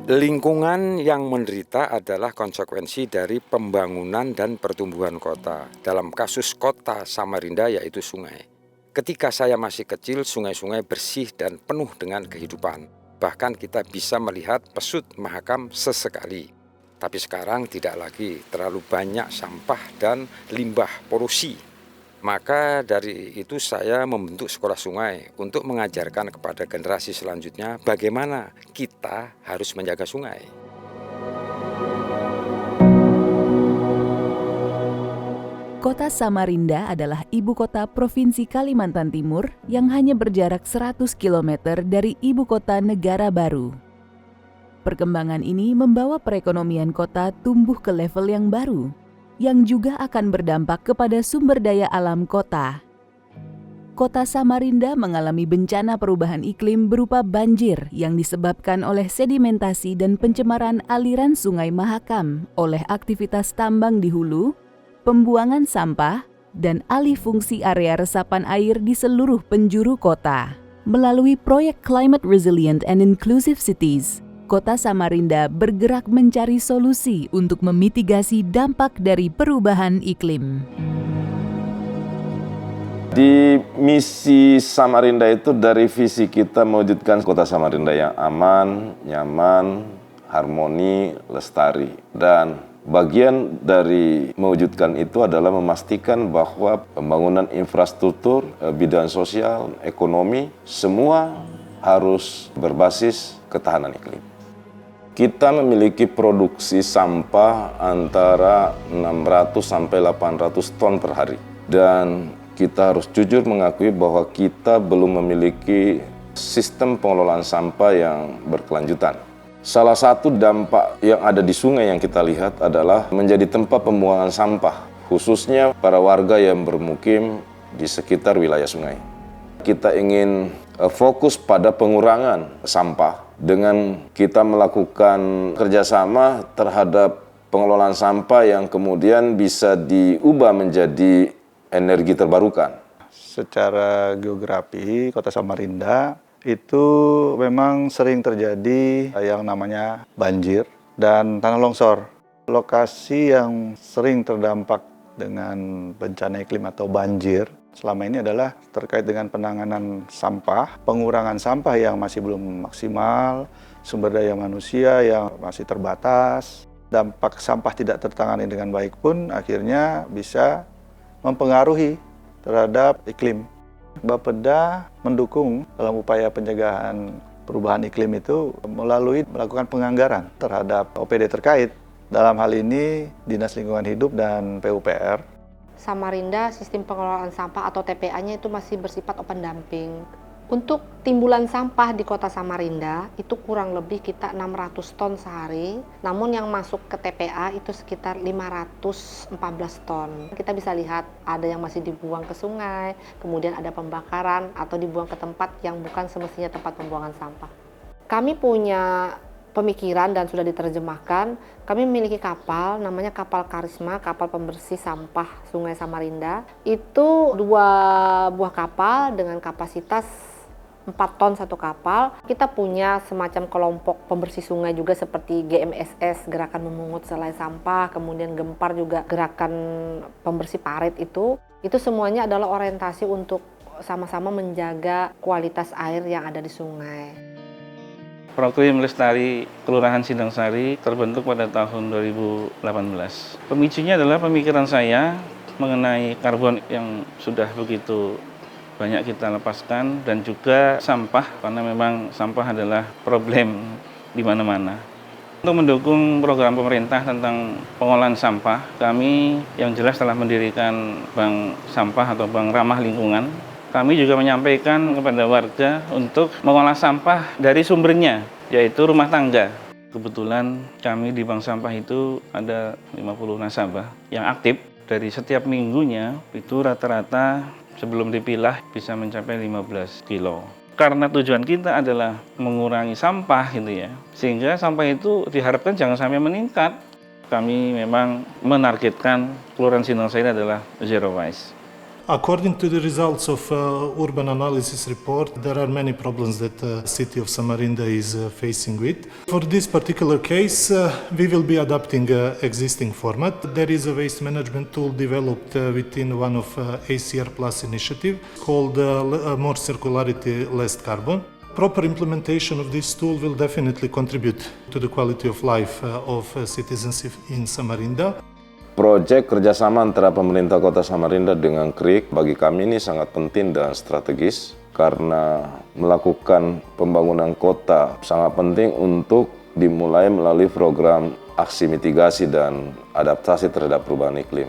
Lingkungan yang menderita adalah konsekuensi dari pembangunan dan pertumbuhan kota. Dalam kasus kota Samarinda yaitu sungai. Ketika saya masih kecil, sungai-sungai bersih dan penuh dengan kehidupan. Bahkan kita bisa melihat pesut Mahakam sesekali. Tapi sekarang tidak lagi, terlalu banyak sampah dan limbah polusi. Maka dari itu saya membentuk sekolah sungai untuk mengajarkan kepada generasi selanjutnya bagaimana kita harus menjaga sungai. Kota Samarinda adalah ibu kota Provinsi Kalimantan Timur yang hanya berjarak 100 km dari ibu kota negara baru. Perkembangan ini membawa perekonomian kota tumbuh ke level yang baru, yang juga akan berdampak kepada sumber daya alam kota. Kota Samarinda mengalami bencana perubahan iklim berupa banjir yang disebabkan oleh sedimentasi dan pencemaran aliran Sungai Mahakam oleh aktivitas tambang di hulu, pembuangan sampah, dan alih fungsi area resapan air di seluruh penjuru kota. Melalui proyek Climate Resilient and Inclusive Cities, Kota Samarinda bergerak mencari solusi untuk memitigasi dampak dari perubahan iklim. Di misi Samarinda itu dari visi kita mewujudkan kota Samarinda yang aman, nyaman, harmoni, lestari. Dan bagian dari mewujudkan itu adalah memastikan bahwa pembangunan infrastruktur, bidang sosial, ekonomi, semua harus berbasis ketahanan iklim. Kita memiliki produksi sampah antara 600 sampai 800 ton per hari. Dan kita harus jujur mengakui bahwa kita belum memiliki sistem pengelolaan sampah yang berkelanjutan. Salah satu dampak yang ada di sungai yang kita lihat adalah menjadi tempat pembuangan sampah, khususnya para warga yang bermukim di sekitar wilayah sungai. Kita ingin fokus pada pengurangan sampah dengan kita melakukan kerjasama terhadap pengelolaan sampah yang kemudian bisa diubah menjadi energi terbarukan. Secara geografi, Kota Samarinda itu memang sering terjadi yang namanya banjir dan tanah longsor. Lokasi yang sering terdampak dengan bencana iklim atau banjir selama ini adalah terkait dengan penanganan sampah, pengurangan sampah yang masih belum maksimal, sumber daya manusia yang masih terbatas. Dampak sampah tidak tertangani dengan baik pun akhirnya bisa mempengaruhi terhadap iklim. Bapeda mendukung dalam upaya pencegahan perubahan iklim itu melalui melakukan penganggaran terhadap OPD terkait. Dalam hal ini Dinas Lingkungan Hidup dan PUPR. Samarinda sistem pengelolaan sampah atau TPA-nya itu masih bersifat open dumping. Untuk timbulan sampah di Kota Samarinda itu kurang lebih kita 600 ton sehari, namun yang masuk ke TPA itu sekitar 514 ton. Kita bisa lihat ada yang masih dibuang ke sungai, kemudian ada pembakaran atau dibuang ke tempat yang bukan semestinya tempat pembuangan sampah. Kami punya pemikiran dan sudah diterjemahkan, kami memiliki kapal, namanya kapal Karisma, kapal pembersih sampah Sungai Samarinda. Itu 2 buah kapal dengan kapasitas 4 ton satu kapal. Kita punya semacam kelompok pembersih sungai juga seperti GMSS, Gerakan Memungut Selai Sampah, kemudian Gempar juga Gerakan Pembersih Parit itu. Itu semuanya adalah orientasi untuk sama-sama menjaga kualitas air yang ada di sungai. Proklim Lestari Kelurahan Sindangsari terbentuk pada tahun 2018. Pemicunya adalah pemikiran saya mengenai karbon yang sudah begitu banyak kita lepaskan dan juga sampah, karena memang sampah adalah problem di mana-mana. Untuk mendukung program pemerintah tentang pengolahan sampah, kami yang jelas telah mendirikan bank sampah atau bank ramah lingkungan. Kami juga menyampaikan kepada warga untuk mengolah sampah dari sumbernya, yaitu rumah tangga. Kebetulan kami di bank sampah itu ada 50 nasabah yang aktif. Dari setiap minggunya itu rata-rata sebelum dipilah bisa mencapai 15 kilo. Karena tujuan kita adalah mengurangi sampah gitu ya, sehingga sampah itu diharapkan jangan sampai meningkat. Kami memang menargetkan Kelurahan Sindangsari adalah zero waste. According to the results of urban analysis report, there are many problems that the city of Samarinda is facing with. For this particular case, we will be adapting existing format. There is a waste management tool developed within one of ACR Plus initiative called More Circularity, Less Carbon. Proper implementation of this tool will definitely contribute to the quality of life of citizens in Samarinda. Proyek kerjasama antara pemerintah kota Samarinda dengan KRIK bagi kami ini sangat penting dan strategis karena melakukan pembangunan kota sangat penting untuk dimulai melalui program aksi mitigasi dan adaptasi terhadap perubahan iklim.